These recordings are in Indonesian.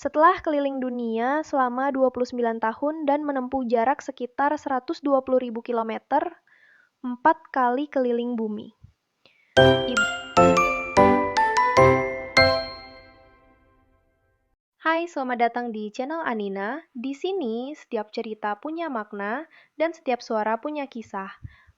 Setelah keliling dunia selama 29 tahun dan menempuh jarak sekitar 120.000 kilometer, 4 kali keliling bumi. Hai, selamat datang di channel Anina. Di sini setiap cerita punya makna dan setiap suara punya kisah.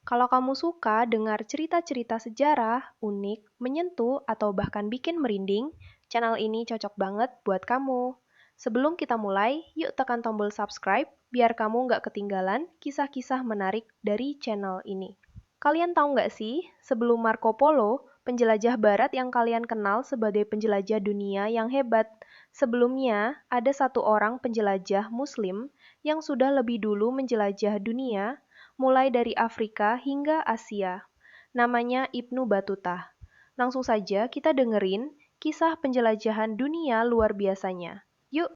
Kalau kamu suka dengar cerita-cerita sejarah, unik, menyentuh, atau bahkan bikin merinding, channel ini cocok banget buat kamu. Sebelum kita mulai, yuk tekan tombol subscribe biar kamu nggak ketinggalan kisah-kisah menarik dari channel ini. Kalian tahu nggak sih, sebelum Marco Polo, penjelajah barat yang kalian kenal sebagai penjelajah dunia yang hebat, sebelumnya ada satu orang penjelajah muslim yang sudah lebih dulu menjelajah dunia, mulai dari Afrika hingga Asia. Namanya Ibnu Battuta. Langsung saja kita dengerin kisah penjelajahan dunia luar biasanya. Yuk,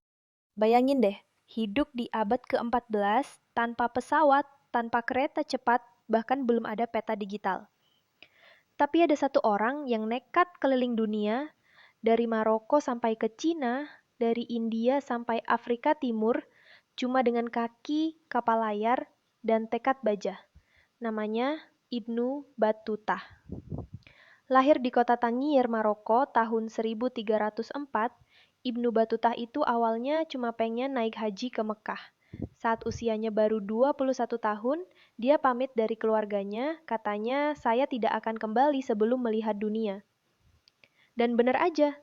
bayangin deh, hidup di abad ke-14 tanpa pesawat, tanpa kereta cepat, bahkan belum ada peta digital. Tapi ada satu orang yang nekat keliling dunia, dari Maroko sampai ke Cina, dari India sampai Afrika Timur, cuma dengan kaki, kapal layar, dan tekad baja. Namanya Ibnu Battuta. Lahir di kota Tangier, Maroko tahun 1304, Ibnu Battuta itu awalnya cuma pengen naik haji ke Mekah. Saat usianya baru 21 tahun, dia pamit dari keluarganya, katanya saya tidak akan kembali sebelum melihat dunia. Dan bener aja,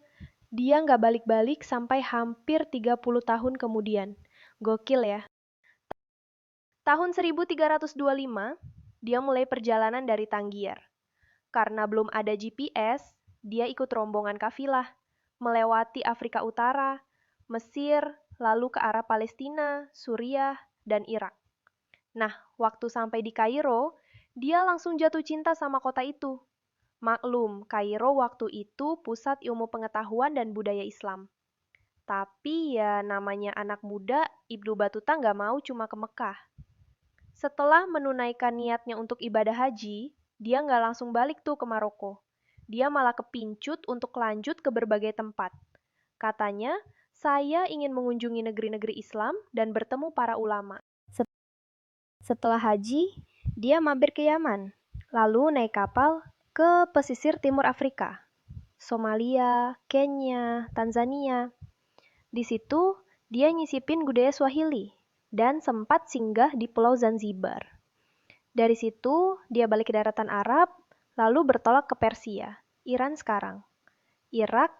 dia nggak balik-balik sampai hampir 30 tahun kemudian. Gokil ya. Tahun 1325, dia mulai perjalanan dari Tangier. Karena belum ada GPS, dia ikut rombongan kafilah, melewati Afrika Utara, Mesir, lalu ke arah Palestina, Suriah, dan Irak. Nah, waktu sampai di Kairo, dia langsung jatuh cinta sama kota itu. Maklum, Kairo waktu itu pusat ilmu pengetahuan dan budaya Islam. Tapi ya namanya anak muda, Ibnu Battuta nggak mau cuma ke Mekah. Setelah menunaikan niatnya untuk ibadah haji, dia nggak langsung balik tuh ke Maroko. Dia malah kepincut untuk lanjut ke berbagai tempat. Katanya, saya ingin mengunjungi negeri-negeri Islam dan bertemu para ulama. Setelah haji, dia mampir ke Yaman, lalu naik kapal ke pesisir timur Afrika, Somalia, Kenya, Tanzania. Di situ, dia nyisipin budaya Swahili dan sempat singgah di Pulau Zanzibar. Dari situ, dia balik ke daratan Arab, lalu bertolak ke Persia, Iran sekarang, Irak,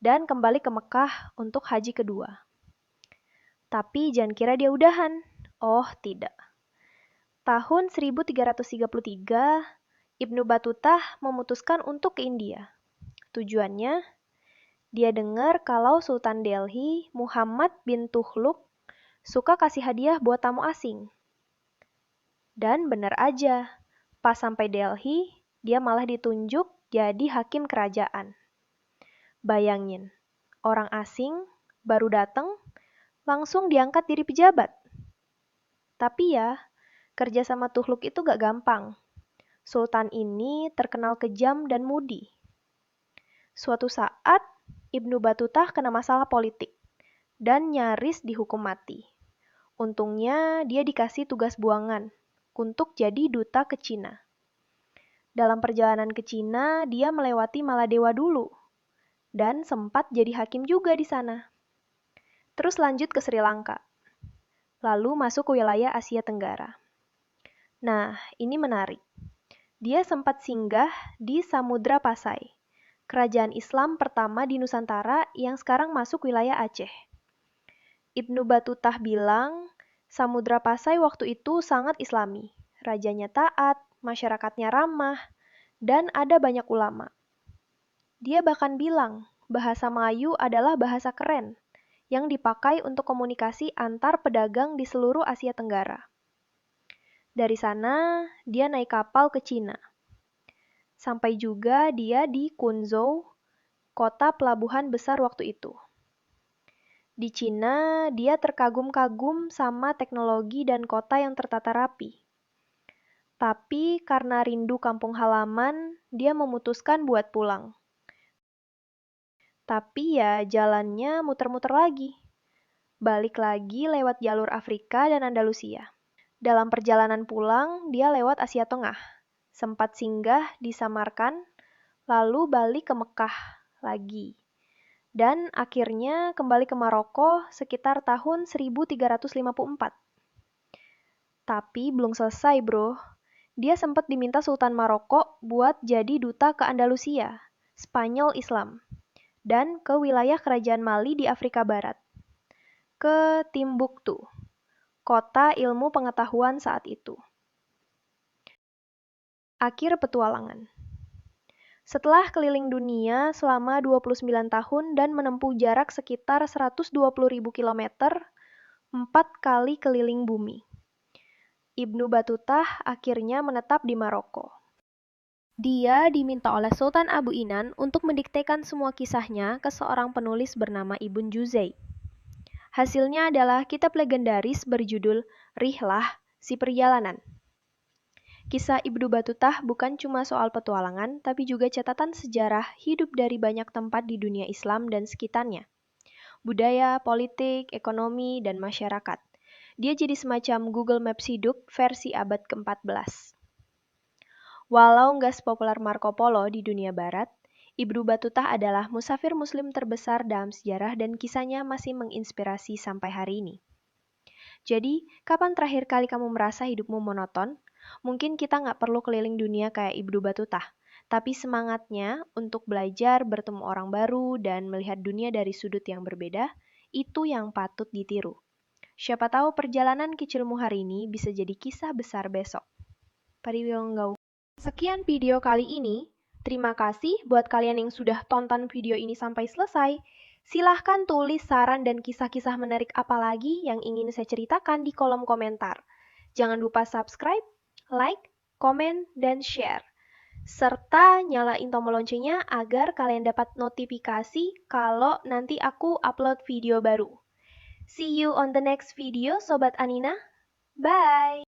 dan kembali ke Mekah untuk haji kedua. Tapi jangan kira dia udahan. Oh, tidak. Tahun 1333, Ibnu Battuta memutuskan untuk ke India. Tujuannya, dia dengar kalau Sultan Delhi, Muhammad bin Tughlaq, suka kasih hadiah buat tamu asing. Dan benar aja, pas sampai Delhi, dia malah ditunjuk jadi hakim kerajaan. Bayangin, orang asing baru datang, langsung diangkat jadi pejabat. Tapi ya, kerja sama Tughlaq itu gak gampang. Sultan ini terkenal kejam dan mudi. Suatu saat, Ibnu Battuta kena masalah politik dan nyaris dihukum mati. Untungnya dia dikasih tugas buangan untuk jadi duta ke Cina. Dalam perjalanan ke Cina, dia melewati Maladewa dulu dan sempat jadi hakim juga di sana. Terus lanjut ke Sri Lanka, lalu masuk ke wilayah Asia Tenggara. Nah, ini menarik. Dia sempat singgah di Samudra Pasai, kerajaan Islam pertama di Nusantara yang sekarang masuk wilayah Aceh. Ibnu Battuta bilang, Samudra Pasai waktu itu sangat islami. Rajanya taat, masyarakatnya ramah, dan ada banyak ulama. Dia bahkan bilang, bahasa Melayu adalah bahasa keren, yang dipakai untuk komunikasi antar pedagang di seluruh Asia Tenggara. Dari sana, dia naik kapal ke Cina. Sampai juga dia di Quzhou, kota pelabuhan besar waktu itu. Di Cina, dia terkagum-kagum sama teknologi dan kota yang tertata rapi. Tapi karena rindu kampung halaman, dia memutuskan buat pulang. Tapi ya jalannya muter-muter lagi. balik lagi lewat jalur Afrika dan Andalusia. Dalam perjalanan pulang, dia lewat Asia Tengah, sempat singgah di Samarkand, lalu balik ke Mekah lagi. Dan akhirnya kembali ke Maroko sekitar tahun 1354. Tapi belum selesai, bro. Dia sempat diminta Sultan Maroko buat jadi duta ke Andalusia, Spanyol Islam, dan ke wilayah Kerajaan Mali di Afrika Barat, ke Timbuktu, kota ilmu pengetahuan saat itu. Akhir petualangan. Setelah keliling dunia selama 29 tahun dan menempuh jarak sekitar 120.000 km, 4 kali keliling bumi, Ibnu Batutah akhirnya menetap di Maroko. Dia diminta oleh Sultan Abu Inan untuk mendiktekan semua kisahnya ke seorang penulis bernama Ibn Juzay. Hasilnya adalah kitab legendaris berjudul Rihlah, si Perjalanan. Kisah Ibnu Batutah bukan cuma soal petualangan, tapi juga catatan sejarah hidup dari banyak tempat di dunia Islam dan sekitarnya. Budaya, politik, ekonomi, dan masyarakat. Dia jadi semacam Google Maps hidup versi abad ke-14. Walau nggak sepopuler Marco Polo di dunia barat, Ibnu Batutah adalah musafir muslim terbesar dalam sejarah dan kisahnya masih menginspirasi sampai hari ini. Jadi, kapan terakhir kali kamu merasa hidupmu monoton? Mungkin kita nggak perlu keliling dunia kayak Ibnu Batutah, tapi semangatnya untuk belajar, bertemu orang baru, dan melihat dunia dari sudut yang berbeda, itu yang patut ditiru. Siapa tahu perjalanan kecilmu hari ini bisa jadi kisah besar besok. Pariwilonggau. Sekian video kali ini. Terima kasih buat kalian yang sudah tonton video ini sampai selesai. Silahkan tulis saran dan kisah-kisah menarik apa lagi yang ingin saya ceritakan di kolom komentar. Jangan lupa subscribe, like, komen, dan share. Serta nyalain tombol loncengnya agar kalian dapat notifikasi kalau nanti aku upload video baru. See you on the next video, Sobat Anina. Bye!